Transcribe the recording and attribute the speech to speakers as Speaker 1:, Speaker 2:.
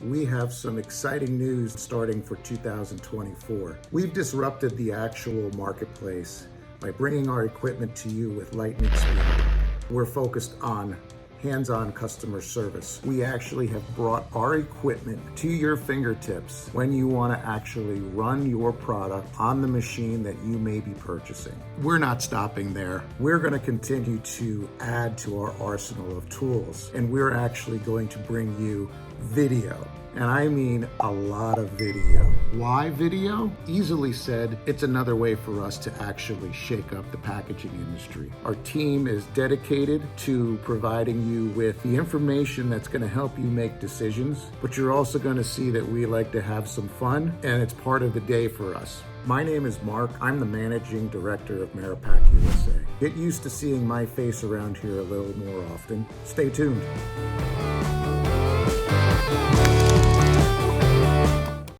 Speaker 1: we have some exciting news starting for 2024. We've disrupted the actual marketplace by bringing our equipment to you with lightning speed. We're focused on hands-on customer service. We actually have brought our equipment to your fingertips when you want to actually run your product on the machine that you may be purchasing. We're not stopping there. We're going to continue to add to our arsenal of tools, and we're actually going to bring you video. And I mean a lot of video. Why video? Easily said, it's another way for us to actually shake up the packaging industry. Our team is dedicated to providing you with the information that's going to help you make decisions, but you're also going to see that we like to have some fun, and it's part of the day for us. My name is Mark. I'm the managing director of Maripak USA. Get used to seeing my face around here a little more often. Stay tuned.